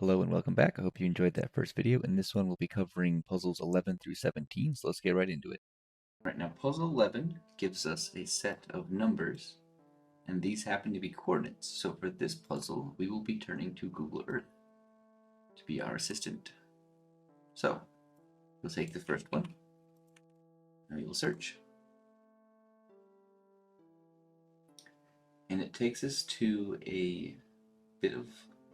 Hello and welcome back. I hope you enjoyed that first video. In this one, we'll be covering puzzles 11 through 17, so let's get right into it. Right now, puzzle 11 gives us a set of numbers, and these happen to be coordinates. So for this puzzle, we will be turning to Google Earth to be our assistant. So we'll take the first one, and we will search. And it takes us to a bit of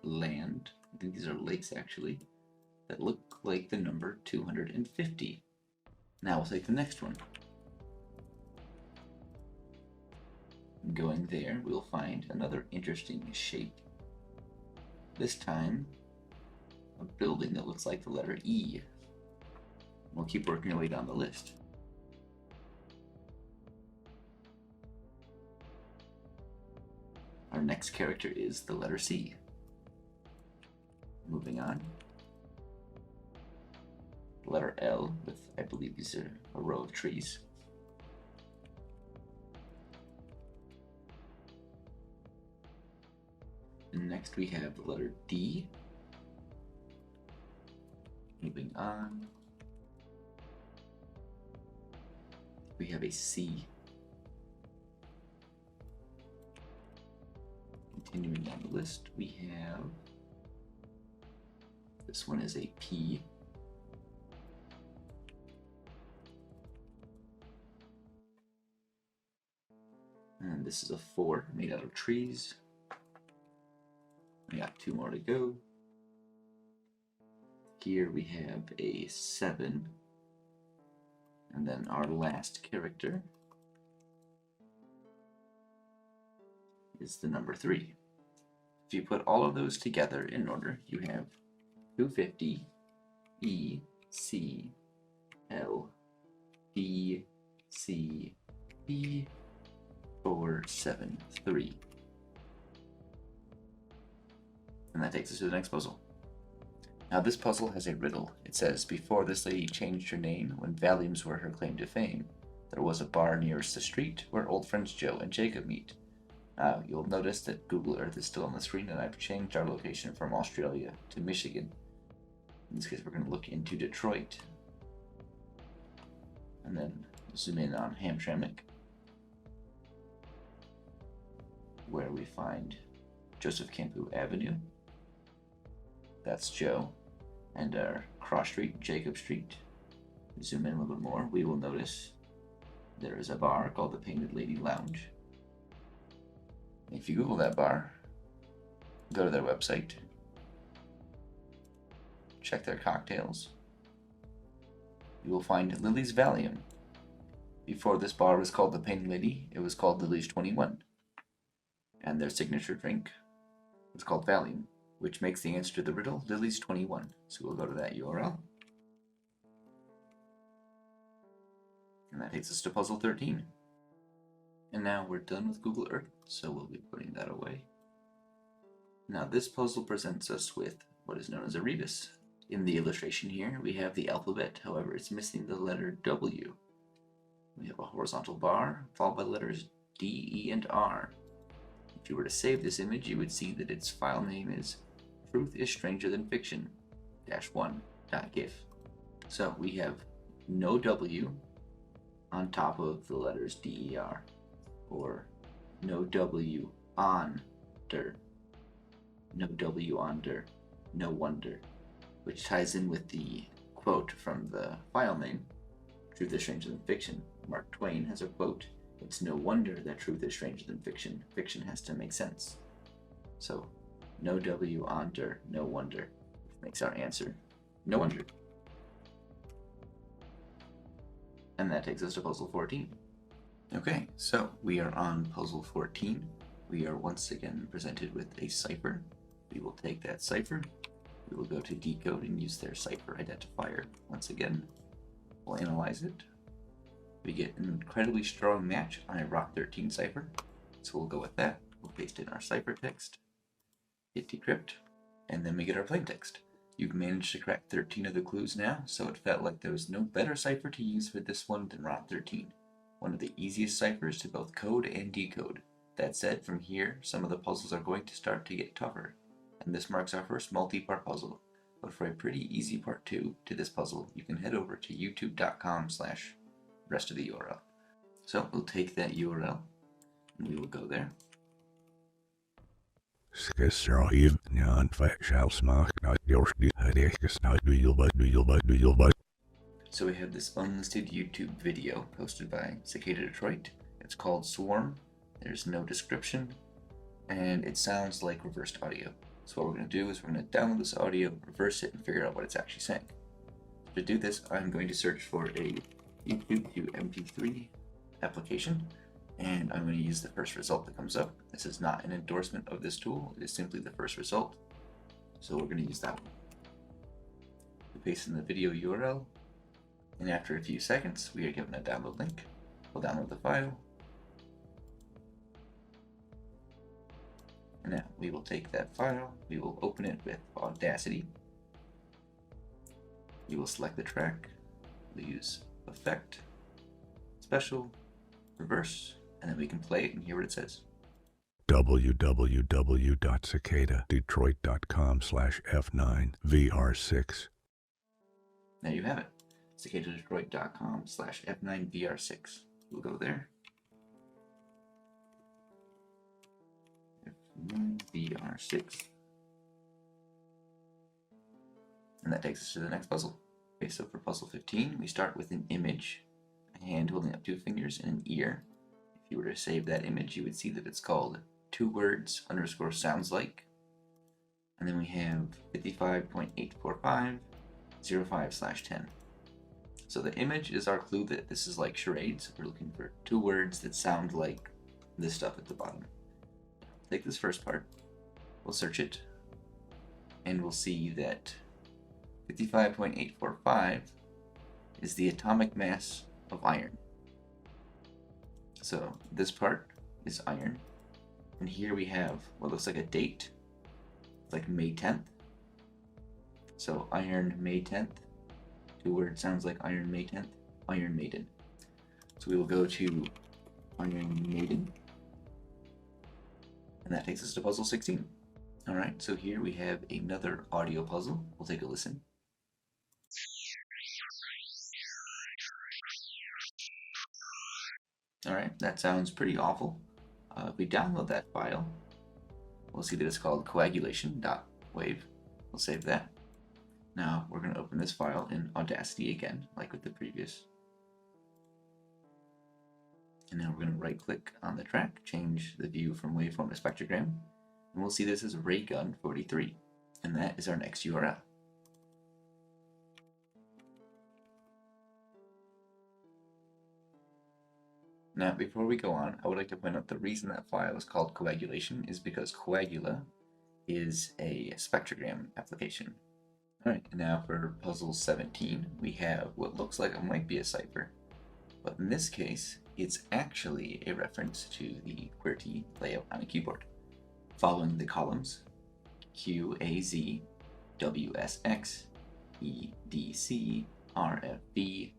land. I think these are lakes actually, that look like the number 250. Now we'll take the next one. Going there, we'll find another interesting shape. This time, a building that looks like the letter E. We'll keep working our way down the list. Our next character is the letter C. Moving on. The letter L with, I believe these are a row of trees. And next we have the letter D. Moving on. We have a C. Continuing down the list, we have, this one is a P. And this is a 4 made out of trees. We got 2 more to go. Here we have a 7. And then our last character is the number 3. If you put all of those together in order, you have 250, E, C, L, B, C, B, 4, 7, 3. And that takes us to the next puzzle. Now this puzzle has a riddle. It says, before this lady changed her name, when Valiums were her claim to fame, there was a bar nearest the street where old friends Joe and Jacob meet. Now you'll notice that Google Earth is still on the screen, and I've changed our location from Australia to Michigan. In this case, we're going to look into Detroit. And then zoom in on Hamtramck, where we find Joseph Campu Avenue. That's Joe. And our cross street, Jacob Street. Zoom in a little bit more, we will notice there is a bar called the Painted Lady Lounge. If you Google that bar, go to their website, check their cocktails, you will find Lily's Valium. Before this bar was called the Painted Lady, it was called Lily's 21. And their signature drink was called Valium, which makes the answer to the riddle Lily's 21. So we'll go to that URL. And that takes us to puzzle 13. And now we're done with Google Earth, so we'll be putting that away. Now this puzzle presents us with what is known as a rebus. In the illustration here, we have the alphabet, however it's missing the letter W. We have a horizontal bar, followed by the letters D, E, and R. If you were to save this image, you would see that its file name is Truth is Stranger Than Fiction -1.gif. So we have no W on top of the letters D, E, R, or no W on der, no W on der, no wonder, which ties in with the quote from the file name, Truth is Stranger Than Fiction. Mark Twain has a quote, "It's no wonder that truth is stranger than fiction. Fiction has to make sense." So, no W on der, no wonder, which makes our answer no wonder. And that takes us to puzzle 14. Okay, so we are on puzzle 14. We are once again presented with a cipher. We will take that cipher. We will go to decode and use their cipher identifier. Once again, we'll analyze it. We get an incredibly strong match on a Rock 13 cipher, so we'll go with that. We'll paste in our ciphertext, hit decrypt, and then we get our plaintext. You've managed to crack 13 of the clues now, so it felt like there was no better cipher to use for this one than Rock 13. One of the easiest ciphers to both code and decode. That said, from here, some of the puzzles are going to start to get tougher, and this marks our first multi-part puzzle. But for a pretty easy part 2 to this puzzle, you can head over to youtube.com/rest of the URL. So we'll take that URL and we will go there. So we have this unlisted YouTube video posted by Cicada Detroit. It's called Swarm. There's no description, and it sounds like reversed audio. So what we're going to do is we're going to download this audio, reverse it, and figure out what it's actually saying. To do this, I'm going to search for a YouTube to MP3 application, and I'm going to use the first result that comes up. This is not an endorsement of this tool, it is simply the first result. So we're going to use that one. We paste in the video URL, and after a few seconds, we are given a download link. We'll download the file. And now we will take that file, we will open it with Audacity. We will select the track, we'll use Effect, Special, Reverse, and then we can play it and hear what it says. www.cicadadetroit.com/F9VR6. There you have it. Cicadadetroit.com/F9VR6. We'll go there. F9VR6. And that takes us to the next puzzle. Okay, so for puzzle 15, we start with an image, a hand holding up 2 fingers and an ear. If you were to save that image, you would see that it's called 2 words _ sounds like. And then we have 55.84505/10. So the image is our clue that this is like charades. We're looking for 2 words that sound like this stuff at the bottom. Take this first part, we'll search it, and we'll see that 55.845 is the atomic mass of iron. So this part is iron, and here we have what looks like a date, like May 10th. So Iron May 10th, 2 words sounds like Iron May 10th, Iron Maiden. So we will go to Iron Maiden, and that takes us to puzzle 16. Alright, so here we have another audio puzzle. We'll take a listen. Alright, that sounds pretty awful. If we download that file, we'll see that it's called coagulation.wave. We'll save that. Now we're going to open this file in Audacity again, like with the previous. And now we're going to right click on the track, change the view from waveform to spectrogram, and we'll see this as Raygun 43, and that is our next URL. Now, before we go on, I would like to point out the reason that file is called coagulation is because Coagula is a spectrogram application. Alright, and now for puzzle 17, we have what looks like it might be a cipher, but in this case, it's actually a reference to the QWERTY layout on a keyboard. Following the columns, Q, A, Z, W, S, X, E, D, C, R, F, B.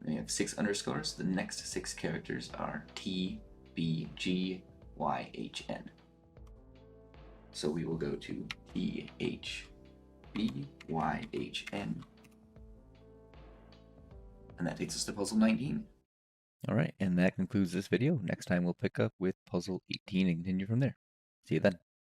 We have 6 underscores. The next 6 characters are T, B, G, Y, H, N. So we will go to T, H, B, Y, H, N. And that takes us to puzzle 19. Alright, and that concludes this video. Next time we'll pick up with puzzle 18 and continue from there. See you then.